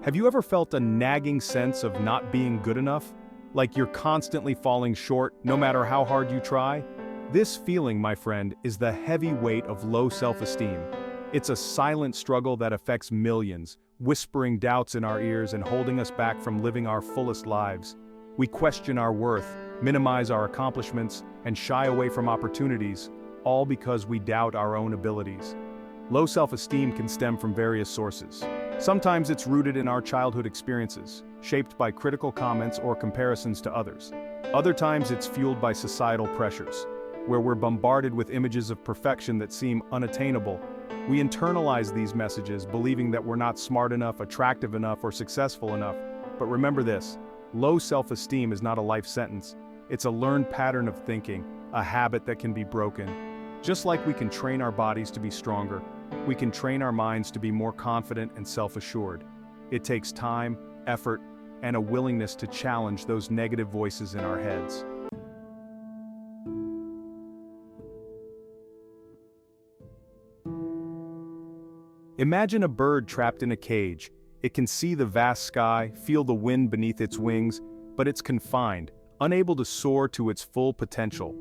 Have you ever felt a nagging sense of not being good enough? Like you're constantly falling short, no matter how hard you try? This feeling, my friend, is the heavy weight of low self-esteem. It's a silent struggle that affects millions, whispering doubts in our ears and holding us back from living our fullest lives. We question our worth, minimize our accomplishments, and shy away from opportunities, all because we doubt our own abilities. Low self-esteem can stem from various sources. Sometimes it's rooted in our childhood experiences, shaped by critical comments or comparisons to others. Other times it's fueled by societal pressures, where we're bombarded with images of perfection that seem unattainable. We internalize these messages, believing that we're not smart enough, attractive enough, or successful enough. But remember this, low self-esteem is not a life sentence. It's a learned pattern of thinking, a habit that can be broken. Just like we can train our bodies to be stronger, we can train our minds to be more confident and self-assured. It takes time, effort, and a willingness to challenge those negative voices in our heads. Imagine a bird trapped in a cage. It can see the vast sky, feel the wind beneath its wings, but it's confined, unable to soar to its full potential.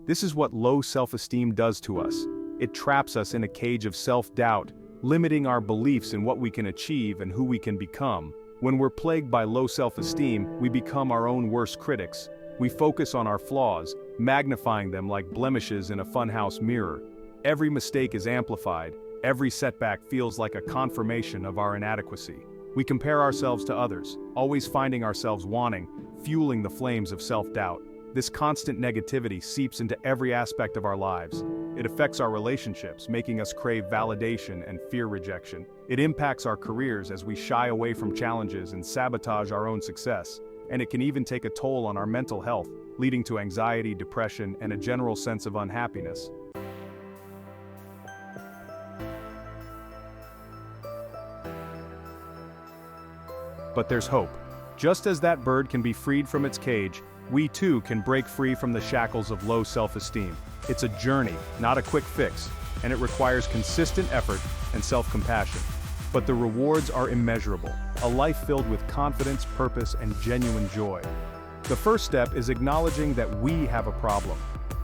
This is what low self-esteem does to us. It traps us in a cage of self-doubt, limiting our beliefs in what we can achieve and who we can become. When we're plagued by low self-esteem, we become our own worst critics. We focus on our flaws, magnifying them like blemishes in a funhouse mirror. Every mistake is amplified. Every setback feels like a confirmation of our inadequacy. We compare ourselves to others, always finding ourselves wanting, fueling the flames of self-doubt. This constant negativity seeps into every aspect of our lives. It affects our relationships, making us crave validation and fear rejection. It impacts our careers as we shy away from challenges and sabotage our own success. And it can even take a toll on our mental health, leading to anxiety, depression, and a general sense of unhappiness. But there's hope. Just as that bird can be freed from its cage, we too can break free from the shackles of low self-esteem. It's a journey, not a quick fix, and it requires consistent effort and self-compassion. But the rewards are immeasurable, a life filled with confidence, purpose, and genuine joy. The first step is acknowledging that we have a problem.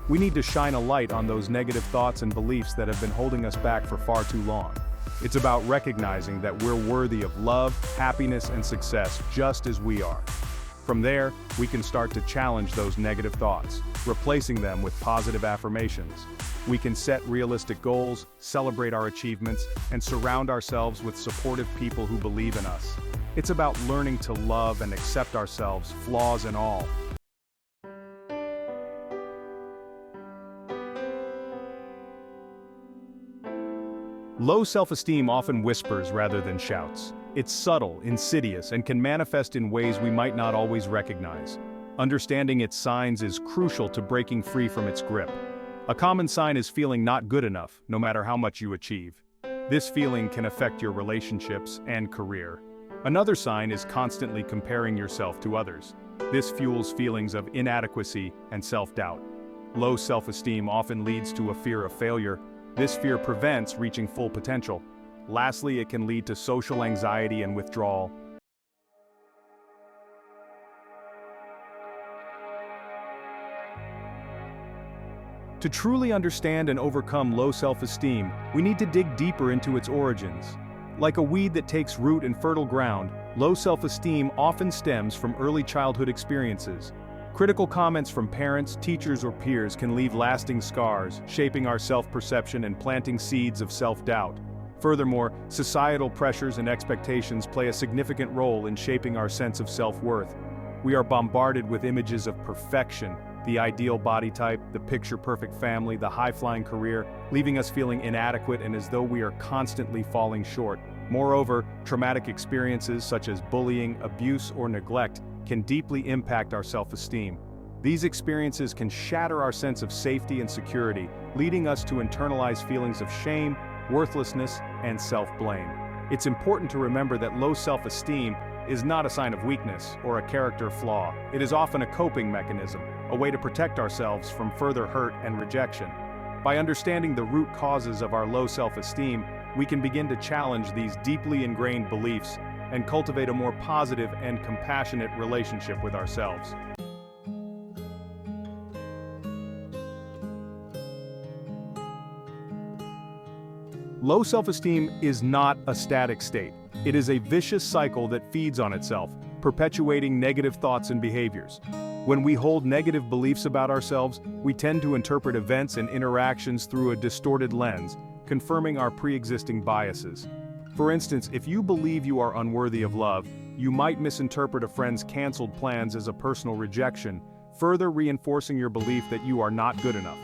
We need to shine a light on those negative thoughts and beliefs that have been holding us back for far too long. It's about recognizing that we're worthy of love, happiness, and success just as we are. From there, we can start to challenge those negative thoughts, replacing them with positive affirmations. We can set realistic goals, celebrate our achievements, and surround ourselves with supportive people who believe in us. It's about learning to love and accept ourselves, flaws and all. Low self-esteem often whispers rather than shouts. It's subtle, insidious, and can manifest in ways we might not always recognize. Understanding its signs is crucial to breaking free from its grip. A common sign is feeling not good enough, no matter how much you achieve. This feeling can affect your relationships and career. Another sign is constantly comparing yourself to others. This fuels feelings of inadequacy and self-doubt. Low self-esteem often leads to a fear of failure. This fear prevents reaching full potential. Lastly, it can lead to social anxiety and withdrawal. To truly understand and overcome low self-esteem, we need to dig deeper into its origins. Like a weed that takes root in fertile ground, low self-esteem often stems from early childhood experiences. Critical comments from parents, teachers, or peers can leave lasting scars, shaping our self-perception and planting seeds of self-doubt. Furthermore, societal pressures and expectations play a significant role in shaping our sense of self-worth. We are bombarded with images of perfection, the ideal body type, the picture-perfect family, the high-flying career, leaving us feeling inadequate and as though we are constantly falling short. Moreover, traumatic experiences such as bullying, abuse, or neglect can deeply impact our self-esteem. These experiences can shatter our sense of safety and security, leading us to internalize feelings of shame, worthlessness, and self-blame. It's important to remember that low self-esteem is not a sign of weakness or a character flaw. It is often a coping mechanism, a way to protect ourselves from further hurt and rejection. By understanding the root causes of our low self-esteem, we can begin to challenge these deeply ingrained beliefs, and cultivate a more positive and compassionate relationship with ourselves. Low self-esteem is not a static state. It is a vicious cycle that feeds on itself, perpetuating negative thoughts and behaviors. When we hold negative beliefs about ourselves, we tend to interpret events and interactions through a distorted lens, confirming our pre-existing biases. For instance, if you believe you are unworthy of love, you might misinterpret a friend's canceled plans as a personal rejection, further reinforcing your belief that you are not good enough.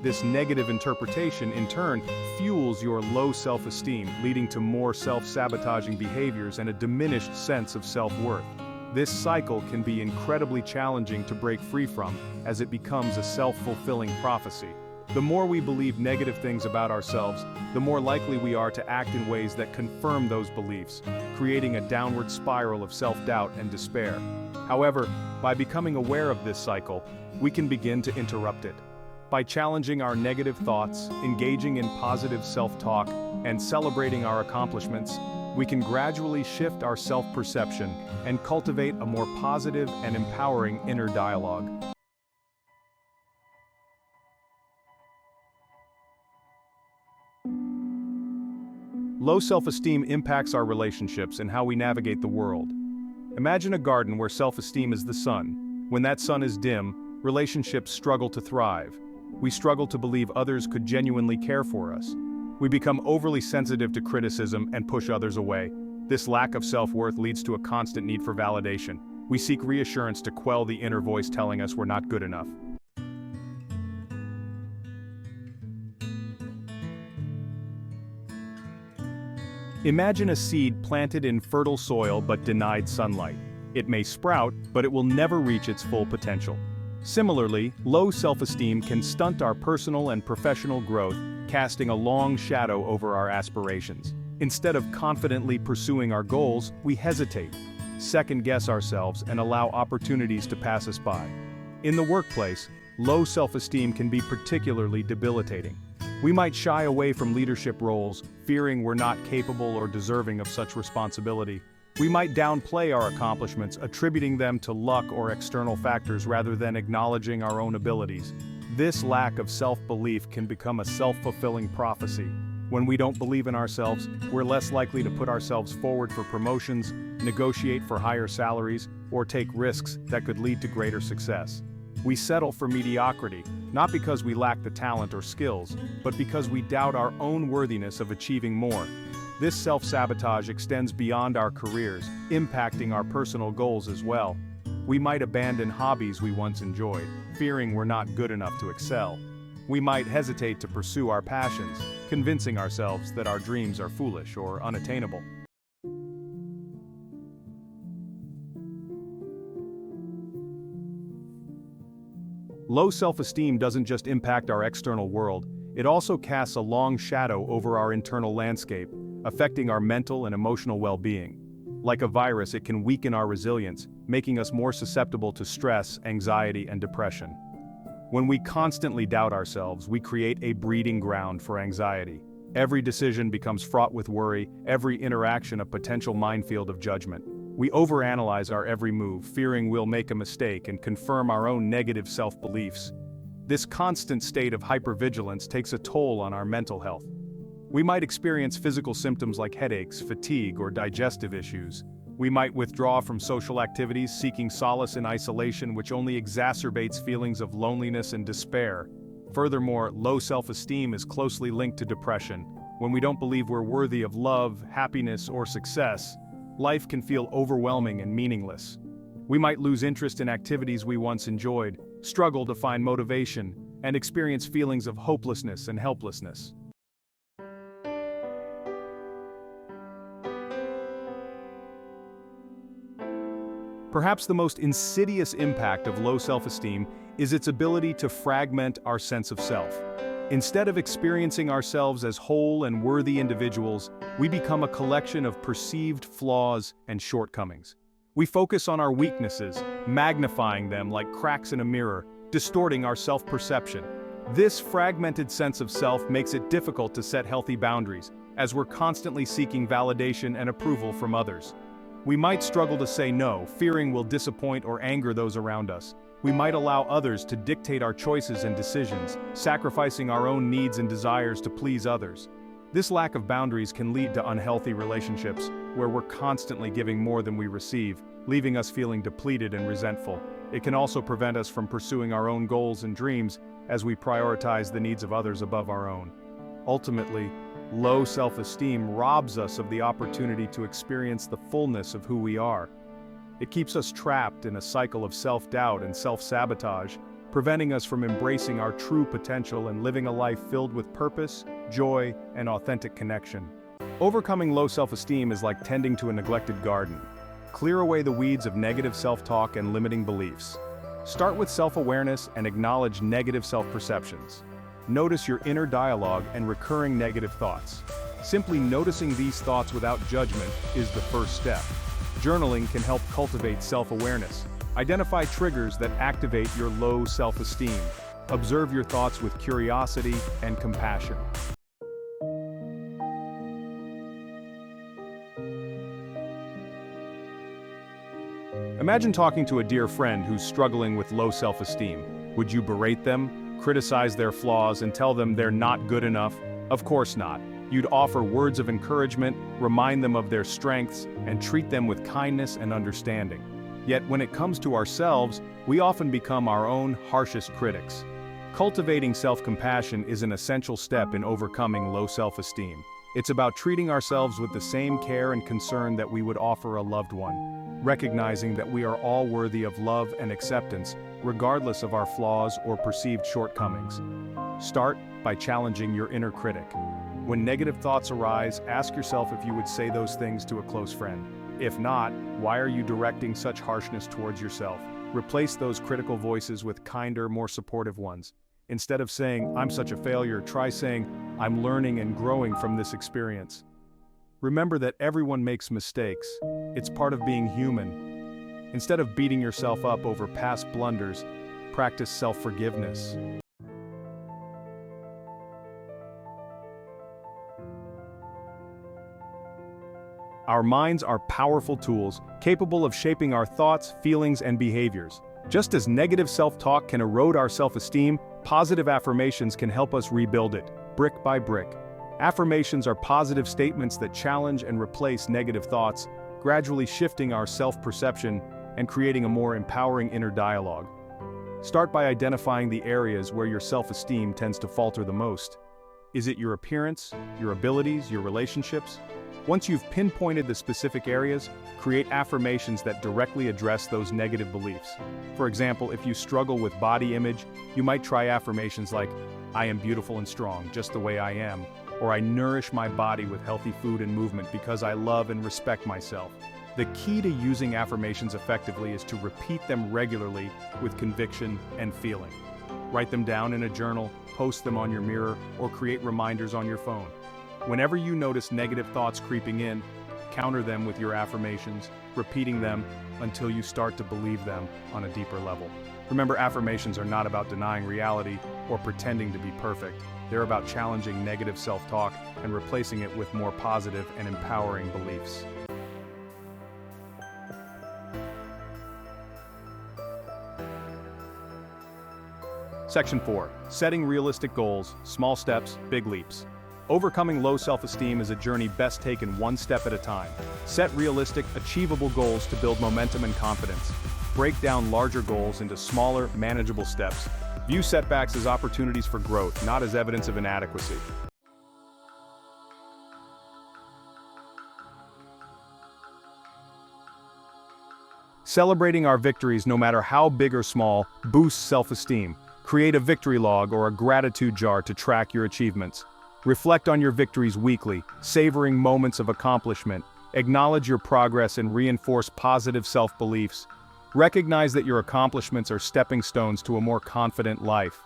This negative interpretation, in turn, fuels your low self-esteem, leading to more self-sabotaging behaviors and a diminished sense of self-worth. This cycle can be incredibly challenging to break free from, as it becomes a self-fulfilling prophecy. The more we believe negative things about ourselves, the more likely we are to act in ways that confirm those beliefs, creating a downward spiral of self-doubt and despair. However, by becoming aware of this cycle, we can begin to interrupt it. By challenging our negative thoughts, engaging in positive self-talk, and celebrating our accomplishments, we can gradually shift our self-perception and cultivate a more positive and empowering inner dialogue. Low self-esteem impacts our relationships and how we navigate the world. Imagine a garden where self-esteem is the sun. When that sun is dim, relationships struggle to thrive. We struggle to believe others could genuinely care for us. We become overly sensitive to criticism and push others away. This lack of self-worth leads to a constant need for validation. We seek reassurance to quell the inner voice telling us we're not good enough. Imagine a seed planted in fertile soil but denied sunlight. It may sprout, but it will never reach its full potential. Similarly, low self-esteem can stunt our personal and professional growth, casting a long shadow over our aspirations. Instead of confidently pursuing our goals, we hesitate, second-guess ourselves, and allow opportunities to pass us by. In the workplace, low self-esteem can be particularly debilitating. We might shy away from leadership roles, fearing we're not capable or deserving of such responsibility. We might downplay our accomplishments, attributing them to luck or external factors rather than acknowledging our own abilities. This lack of self-belief can become a self-fulfilling prophecy. When we don't believe in ourselves, we're less likely to put ourselves forward for promotions, negotiate for higher salaries, or take risks that could lead to greater success. We settle for mediocrity, not because we lack the talent or skills, but because we doubt our own worthiness of achieving more. This self-sabotage extends beyond our careers, impacting our personal goals as well. We might abandon hobbies we once enjoyed, fearing we're not good enough to excel. We might hesitate to pursue our passions, convincing ourselves that our dreams are foolish or unattainable. Low self-esteem doesn't just impact our external world, it also casts a long shadow over our internal landscape, affecting our mental and emotional well-being. Like a virus, it can weaken our resilience, making us more susceptible to stress, anxiety, and depression. When we constantly doubt ourselves, we create a breeding ground for anxiety. Every decision becomes fraught with worry, every interaction a potential minefield of judgment. We overanalyze our every move, fearing we'll make a mistake and confirm our own negative self-beliefs. This constant state of hypervigilance takes a toll on our mental health. We might experience physical symptoms like headaches, fatigue, or digestive issues. We might withdraw from social activities, seeking solace in isolation, which only exacerbates feelings of loneliness and despair. Furthermore, low self-esteem is closely linked to depression. When we don't believe we're worthy of love, happiness, or success, life can feel overwhelming and meaningless. We might lose interest in activities we once enjoyed, struggle to find motivation, and experience feelings of hopelessness and helplessness. Perhaps the most insidious impact of low self-esteem is its ability to fragment our sense of self. Instead of experiencing ourselves as whole and worthy individuals, we become a collection of perceived flaws and shortcomings. We focus on our weaknesses, magnifying them like cracks in a mirror, distorting our self-perception. This fragmented sense of self makes it difficult to set healthy boundaries, as we're constantly seeking validation and approval from others. We might struggle to say no, fearing we'll disappoint or anger those around us. We might allow others to dictate our choices and decisions, sacrificing our own needs and desires to please others. This lack of boundaries can lead to unhealthy relationships, where we're constantly giving more than we receive, leaving us feeling depleted and resentful. It can also prevent us from pursuing our own goals and dreams as we prioritize the needs of others above our own. Ultimately, low self-esteem robs us of the opportunity to experience the fullness of who we are. It keeps us trapped in a cycle of self-doubt and self-sabotage, preventing us from embracing our true potential and living a life filled with purpose, joy, and authentic connection. Overcoming low self-esteem is like tending to a neglected garden. Clear away the weeds of negative self-talk and limiting beliefs. Start with self-awareness and acknowledge negative self-perceptions. Notice your inner dialogue and recurring negative thoughts. Simply noticing these thoughts without judgment is the first step. Journaling can help cultivate self-awareness. Identify triggers that activate your low self-esteem. Observe your thoughts with curiosity and compassion. Imagine talking to a dear friend who's struggling with low self-esteem. Would you berate them, criticize their flaws, and tell them they're not good enough? Of course not. You'd offer words of encouragement, remind them of their strengths, and treat them with kindness and understanding. Yet when it comes to ourselves, we often become our own harshest critics. Cultivating self-compassion is an essential step in overcoming low self-esteem. It's about treating ourselves with the same care and concern that we would offer a loved one, recognizing that we are all worthy of love and acceptance, regardless of our flaws or perceived shortcomings. Start by challenging your inner critic. When negative thoughts arise, ask yourself if you would say those things to a close friend. If not, why are you directing such harshness towards yourself? Replace those critical voices with kinder, more supportive ones. Instead of saying, "I'm such a failure," try saying, "I'm learning and growing from this experience." Remember that everyone makes mistakes. It's part of being human. Instead of beating yourself up over past blunders, practice self-forgiveness. Our minds are powerful tools, capable of shaping our thoughts, feelings, and behaviors. Just as negative self-talk can erode our self-esteem, positive affirmations can help us rebuild it, brick by brick. Affirmations are positive statements that challenge and replace negative thoughts, gradually shifting our self-perception and creating a more empowering inner dialogue. Start by identifying the areas where your self-esteem tends to falter the most. Is it your appearance, your abilities, your relationships? Once you've pinpointed the specific areas, create affirmations that directly address those negative beliefs. For example, if you struggle with body image, you might try affirmations like, "I am beautiful and strong, just the way I am," or "I nourish my body with healthy food and movement because I love and respect myself." The key to using affirmations effectively is to repeat them regularly with conviction and feeling. Write them down in a journal, post them on your mirror, or create reminders on your phone. Whenever you notice negative thoughts creeping in, counter them with your affirmations, repeating them until you start to believe them on a deeper level. Remember, affirmations are not about denying reality or pretending to be perfect. They're about challenging negative self-talk and replacing it with more positive and empowering beliefs. Section 4. Setting realistic goals, small steps, big leaps. Overcoming low self-esteem is a journey best taken one step at a time. Set realistic, achievable goals to build momentum and confidence. Break down larger goals into smaller, manageable steps. View setbacks as opportunities for growth, not as evidence of inadequacy. Celebrating our victories, no matter how big or small, boosts self-esteem. Create a victory log or a gratitude jar to track your achievements. Reflect on your victories weekly, savoring moments of accomplishment. Acknowledge your progress and reinforce positive self-beliefs. Recognize that your accomplishments are stepping stones to a more confident life.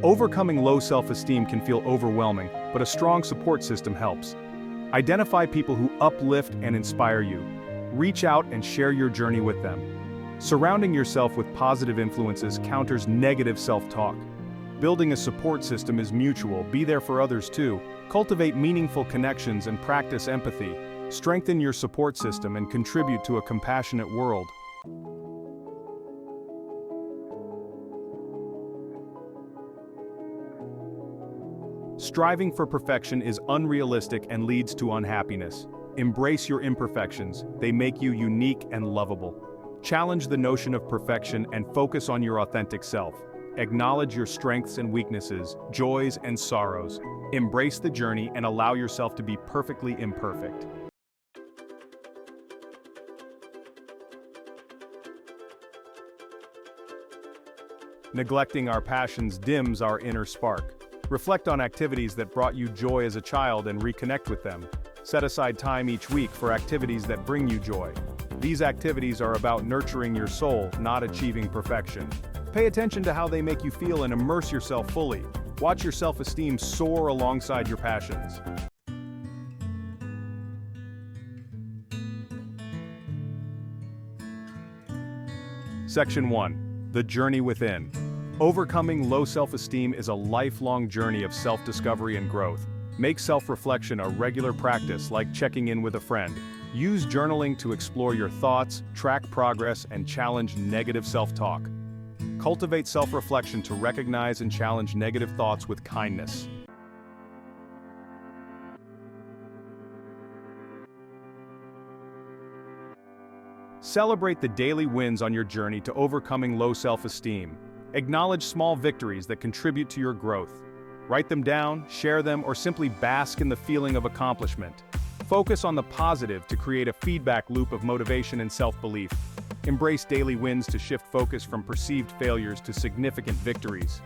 Overcoming low self-esteem can feel overwhelming, but a strong support system helps. Identify people who uplift and inspire you. Reach out and share your journey with them. Surrounding yourself with positive influences counters negative self-talk. Building a support system is mutual. Be there for others too. Cultivate meaningful connections and practice empathy. Strengthen your support system and contribute to a compassionate world. Striving for perfection is unrealistic and leads to unhappiness. Embrace your imperfections. They make you unique and lovable. Challenge the notion of perfection and focus on your authentic self. Acknowledge your strengths and weaknesses, joys and sorrows. Embrace the journey and allow yourself to be perfectly imperfect. Neglecting our passions dims our inner spark. Reflect on activities that brought you joy as a child and reconnect with them. Set aside time each week for activities that bring you joy. These activities are about nurturing your soul, not achieving perfection. Pay attention to how they make you feel and immerse yourself fully. Watch your self-esteem soar alongside your passions. Section 1. The Journey Within. Overcoming low self-esteem is a lifelong journey of self-discovery and growth. Make self-reflection a regular practice, like checking in with a friend. Use journaling to explore your thoughts, track progress, and challenge negative self-talk. Cultivate self-reflection to recognize and challenge negative thoughts with kindness. Celebrate the daily wins on your journey to overcoming low self-esteem. Acknowledge small victories that contribute to your growth. Write them down, share them, or simply bask in the feeling of accomplishment. Focus on the positive to create a feedback loop of motivation and self-belief. Embrace daily wins to shift focus from perceived failures to significant victories.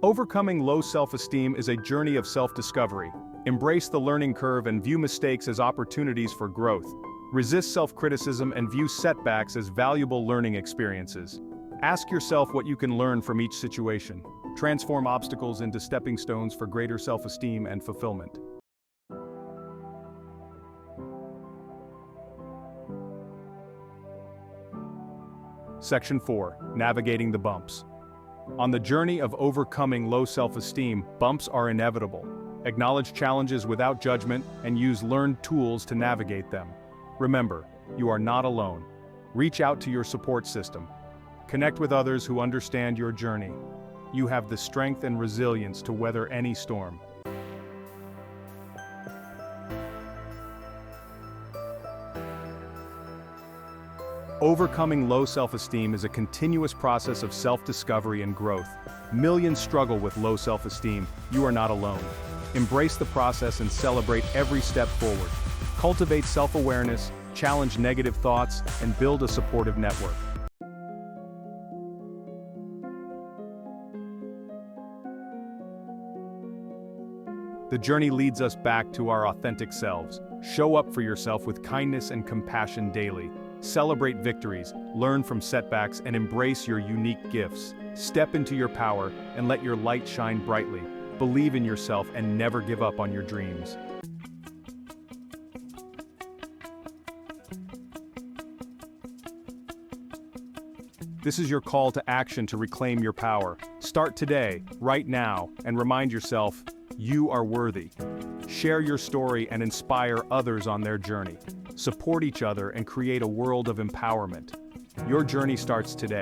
Overcoming low self-esteem is a journey of self-discovery. Embrace the learning curve and view mistakes as opportunities for growth. Resist self-criticism and view setbacks as valuable learning experiences. Ask yourself what you can learn from each situation. Transform obstacles into stepping stones for greater self-esteem and fulfillment. Section 4. Navigating the bumps. On the journey of overcoming low self-esteem, bumps are inevitable. Acknowledge challenges without judgment and use learned tools to navigate them. Remember, you are not alone. Reach out to your support system. Connect with others who understand your journey. You have the strength and resilience to weather any storm. Overcoming low self-esteem is a continuous process of self-discovery and growth. Millions struggle with low self-esteem. You are not alone. Embrace the process and celebrate every step forward. Cultivate self-awareness, challenge negative thoughts, and build a supportive network. The journey leads us back to our authentic selves. Show up for yourself with kindness and compassion daily. Celebrate victories, learn from setbacks, and embrace your unique gifts. Step into your power and let your light shine brightly. Believe in yourself and never give up on your dreams. This is your call to action to reclaim your power. Start today, right now, and remind yourself, you are worthy. Share your story and inspire others on their journey. Support each other and create a world of empowerment. Your journey starts today.